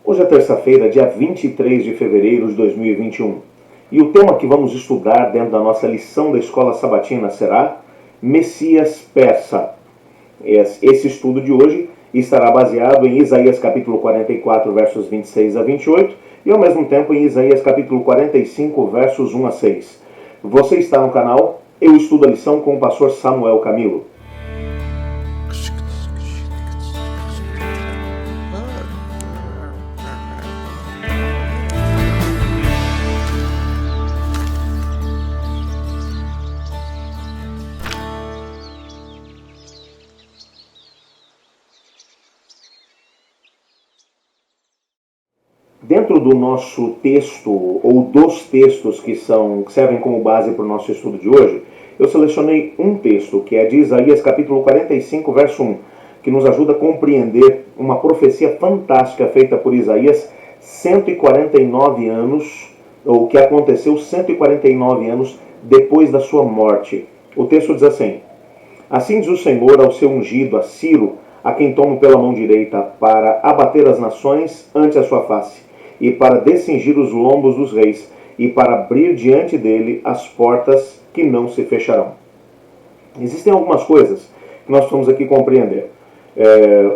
Hoje é terça-feira, dia 23 de fevereiro de 2021. E o tema que vamos estudar dentro da nossa lição da Escola Sabatina será Messias Persa. Esse estudo de hoje estará baseado em Isaías capítulo 44, versos 26 a 28 e ao mesmo tempo em Isaías capítulo 45, versos 1 a 6. Você está no canal Eu Estudo a Lição com o pastor Samuel Camilo. Dentro do nosso texto, ou dos textos que servem como base para o nosso estudo de hoje, eu selecionei um texto, que é de Isaías capítulo 45, verso 1, que nos ajuda a compreender uma profecia fantástica feita por Isaías 149 anos, ou que aconteceu 149 anos depois da sua morte. O texto diz assim: Assim diz o Senhor ao seu ungido, a Ciro, a quem tomo pela mão direita, para abater as nações ante a sua face, e para descingir os lombos dos reis, e para abrir diante dele as portas que não se fecharão. Existem algumas coisas que nós precisamos aqui compreender.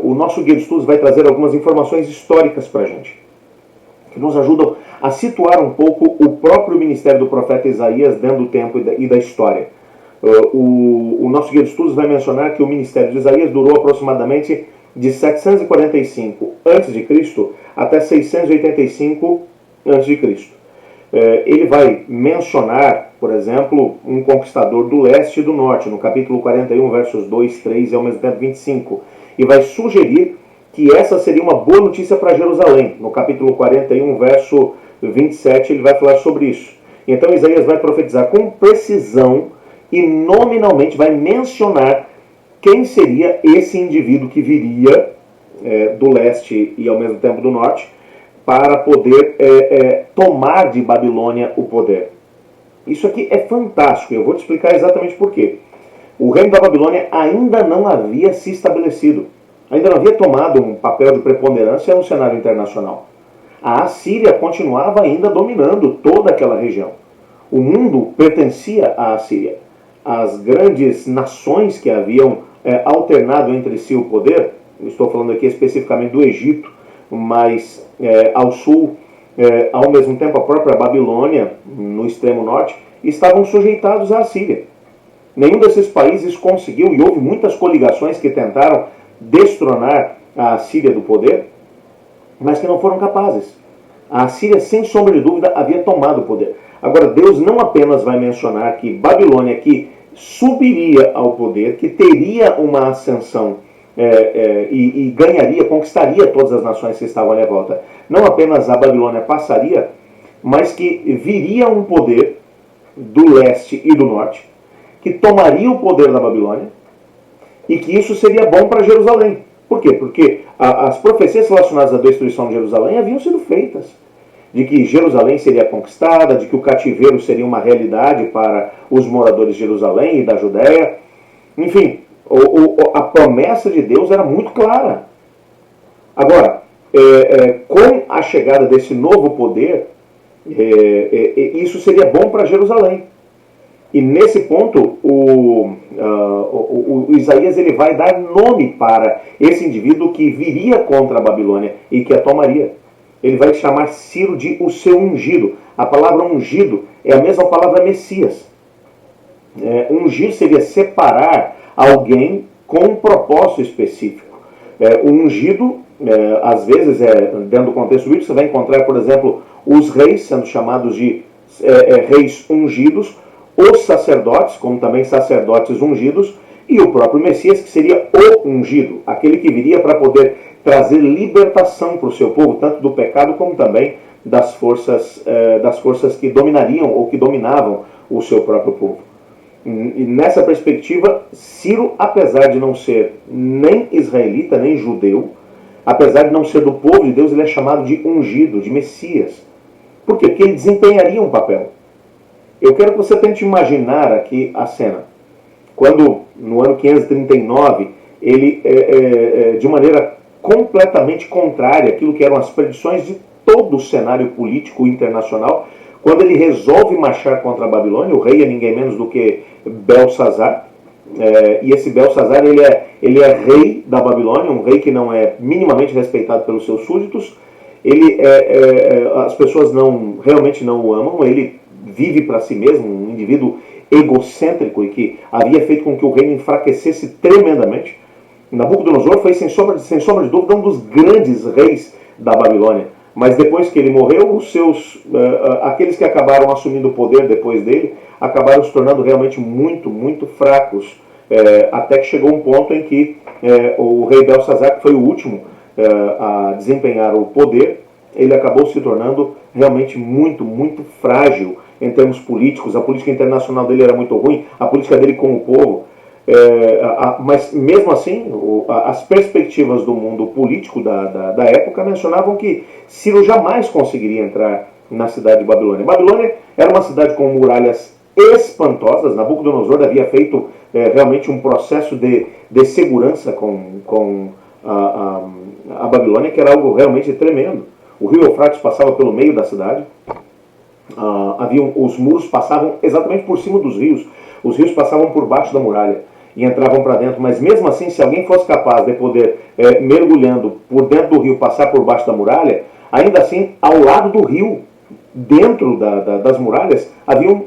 O nosso guia de estudos vai trazer algumas informações históricas para a gente, que nos ajudam a situar um pouco o próprio ministério do profeta Isaías dentro do tempo e da história. O nosso guia de estudos vai mencionar que o ministério de Isaías durou aproximadamente de 745 a.C. até 685 a.C. Ele vai mencionar, por exemplo, um conquistador do leste e do norte, no capítulo 41, versos 2, 3 e ao mesmo tempo 25, e vai sugerir que essa seria uma boa notícia para Jerusalém. No capítulo 41, verso 27, ele vai falar sobre isso. Então Isaías vai profetizar com precisão e nominalmente vai mencionar quem seria esse indivíduo que viria do leste e ao mesmo tempo do norte para poder tomar de Babilônia o poder. Isso aqui é fantástico, eu vou te explicar exatamente por quê. O reino da Babilônia ainda não havia se estabelecido, ainda não havia tomado um papel de preponderância no cenário internacional. A Assíria continuava ainda dominando toda aquela região. O mundo pertencia à Assíria. As grandes nações que haviam alternado entre si o poder, estou falando aqui especificamente do Egito, mas ao sul, ao mesmo tempo a própria Babilônia, no extremo norte, estavam sujeitados à Assíria. Nenhum desses países conseguiu, e houve muitas coligações que tentaram destronar a Assíria do poder, mas que não foram capazes. A Assíria, sem sombra de dúvida, havia tomado o poder. Agora, Deus não apenas vai mencionar que Babilônia, que subiria ao poder, que teria uma ascensão e ganharia, conquistaria todas as nações que estavam ali à volta. Não apenas a Babilônia passaria, mas que viria um poder do leste e do norte, que tomaria o poder da Babilônia, e que isso seria bom para Jerusalém. Por quê? Porque as profecias relacionadas à destruição de Jerusalém haviam sido feitas. De que Jerusalém seria conquistada, de que o cativeiro seria uma realidade para os moradores de Jerusalém e da Judéia. Enfim, a promessa de Deus era muito clara. Agora, com a chegada desse novo poder, isso seria bom para Jerusalém. E nesse ponto, o Isaías ele vai dar nome para esse indivíduo que viria contra a Babilônia e que a tomaria. Ele vai chamar Ciro de o seu ungido. A palavra ungido é a mesma palavra Messias. Ungir seria separar alguém com um propósito específico. O ungido, às vezes, dentro do contexto bíblico, você vai encontrar, por exemplo, os reis sendo chamados de reis ungidos, os sacerdotes, como também sacerdotes ungidos, e o próprio Messias, que seria o ungido, aquele que viria para poder trazer libertação para o seu povo, tanto do pecado como também das forças que dominariam ou que dominavam o seu próprio povo. E nessa perspectiva, Ciro, apesar de não ser nem israelita, nem judeu, apesar de não ser do povo de Deus, ele é chamado de ungido, de Messias. Por quê? Porque ele desempenharia um papel. Eu quero que você tente imaginar aqui a cena. Quando, no ano 539, ele, de maneira completamente contrária àquilo que eram as predições de todo o cenário político internacional, quando ele resolve marchar contra a Babilônia. O rei é ninguém menos do que Belsazar, e esse Belsazar ele é rei da Babilônia, um rei que não é minimamente respeitado pelos seus súditos. As pessoas realmente não o amam, ele vive para si mesmo, um indivíduo egocêntrico e que havia feito com que o reino enfraquecesse tremendamente. Nabucodonosor foi, sem sombra de dúvida, um dos grandes reis da Babilônia. Mas depois que ele morreu, aqueles que acabaram assumindo o poder depois dele, acabaram se tornando realmente muito, muito fracos. Até que chegou um ponto em que o rei Belsazar, que foi o último a desempenhar o poder, ele acabou se tornando realmente muito, muito frágil em termos políticos. A política internacional dele era muito ruim, a política dele com o povo. Mas mesmo assim, as perspectivas do mundo político da época mencionavam que Ciro jamais conseguiria entrar na cidade de Babilônia. Babilônia era uma cidade com muralhas espantosas. Nabucodonosor havia feito realmente um processo de segurança com a Babilônia, que era algo realmente tremendo. O rio Eufrates passava pelo meio da cidade. Os muros passavam exatamente por cima dos rios. Os rios passavam por baixo da muralha e entravam para dentro. Mas mesmo assim, se alguém fosse capaz de poder, mergulhando por dentro do rio, passar por baixo da muralha, ainda assim, ao lado do rio, dentro das muralhas, haviam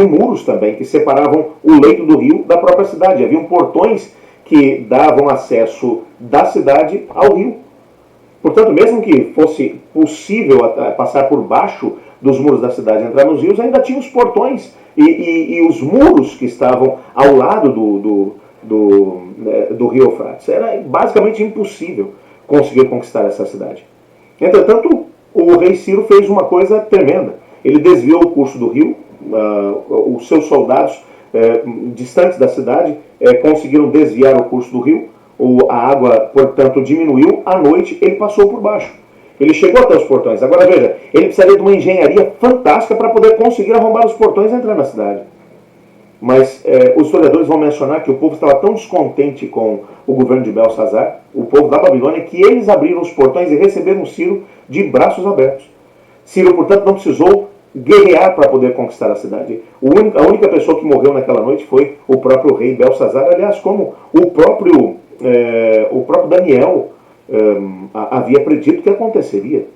muros também que separavam o leito do rio da própria cidade. Haviam portões que davam acesso da cidade ao rio. Portanto, mesmo que fosse possível passar por baixo dos muros da cidade e entrar nos rios, ainda tinha os portões e os muros que estavam ao lado do rio Eufrates. Era basicamente impossível conseguir conquistar essa cidade. Entretanto, o rei Ciro fez uma coisa tremenda. Ele desviou o curso do rio. Os seus soldados distantes da cidade conseguiram desviar o curso do rio. A água, portanto, diminuiu. À noite, ele passou por baixo. Ele chegou até os portões. Agora, veja, ele precisaria de uma engenharia fantástica para poder conseguir arrombar os portões e entrar na cidade. Mas os historiadores vão mencionar que o povo estava tão descontente com o governo de Belsazar, o povo da Babilônia, que eles abriram os portões e receberam Ciro de braços abertos. Ciro, portanto, não precisou guerrear para poder conquistar a cidade. A única pessoa que morreu naquela noite foi o próprio rei Belsazar, aliás, como o próprio Daniel havia predito que aconteceria.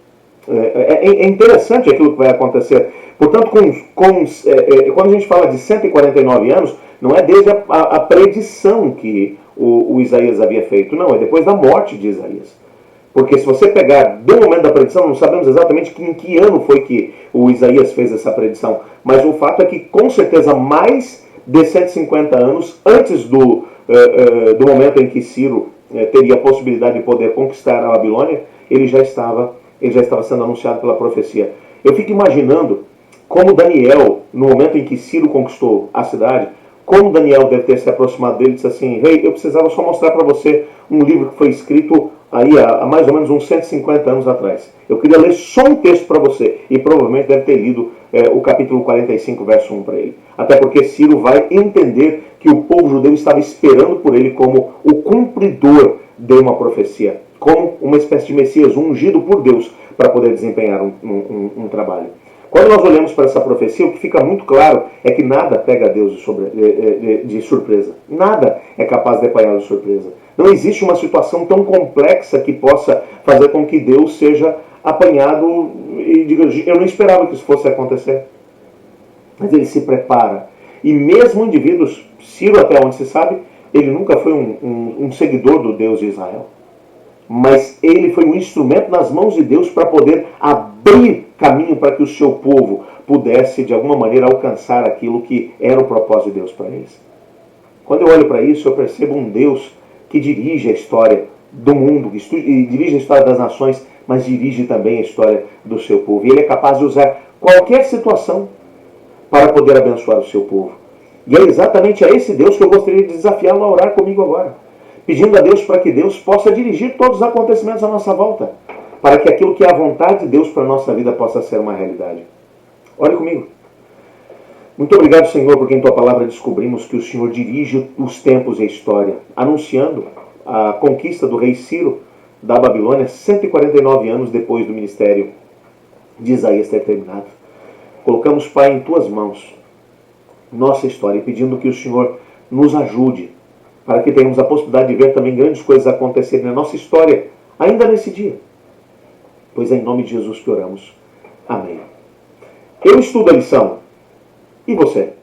É interessante aquilo que vai acontecer. Portanto, quando a gente fala de 149 anos, não é desde a predição que o Isaías havia feito, não, é depois da morte de Isaías. Porque se você pegar do momento da predição, não sabemos exatamente em que ano foi que o Isaías fez essa predição, mas o fato é que com certeza mais de 150 anos antes do momento em que Ciro teria a possibilidade de poder conquistar a Babilônia, ele já estava sendo anunciado pela profecia. Eu fico imaginando como Daniel, no momento em que Ciro conquistou a cidade, como Daniel deve ter se aproximado dele e disse assim: rei, eu precisava só mostrar para você um livro que foi escrito aí há mais ou menos uns 150 anos atrás. Eu queria ler só um texto para você, e provavelmente deve ter lido o capítulo 45, verso 1 para ele. Até porque Ciro vai entender que o povo judeu estava esperando por ele como o cumpridor de uma profecia, como uma espécie de Messias, um ungido por Deus para poder desempenhar um trabalho. Quando nós olhamos para essa profecia, o que fica muito claro é que nada pega a Deus de surpresa. Nada é capaz de apanhá-lo de surpresa. Não existe uma situação tão complexa que possa fazer com que Deus seja apanhado e diga: eu não esperava que isso fosse acontecer. Mas ele se prepara. E mesmo indivíduos, Ciro, até onde se sabe, ele nunca foi um seguidor do Deus de Israel. Mas ele foi um instrumento nas mãos de Deus para poder abrir caminho para que o seu povo pudesse, de alguma maneira, alcançar aquilo que era o propósito de Deus para eles. Quando eu olho para isso, eu percebo um Deus que dirige a história do mundo, e dirige a história das nações, mas dirige também a história do seu povo. E ele é capaz de usar qualquer situação para poder abençoar o seu povo. E é exatamente a esse Deus que eu gostaria de desafiá-lo a orar comigo agora, pedindo a Deus para que Deus possa dirigir todos os acontecimentos à nossa volta, para que aquilo que é a vontade de Deus para a nossa vida possa ser uma realidade. Ore comigo. Muito obrigado, Senhor, porque em Tua palavra descobrimos que o Senhor dirige os tempos e a história, anunciando a conquista do rei Ciro da Babilônia, 149 anos depois do ministério de Isaías ter terminado. Colocamos, Pai, em Tuas mãos nossa história, pedindo que o Senhor nos ajude, para que tenhamos a possibilidade de ver também grandes coisas acontecerem na nossa história, ainda nesse dia. Pois é em nome de Jesus que oramos. Amém. Eu estudo a lição. E você?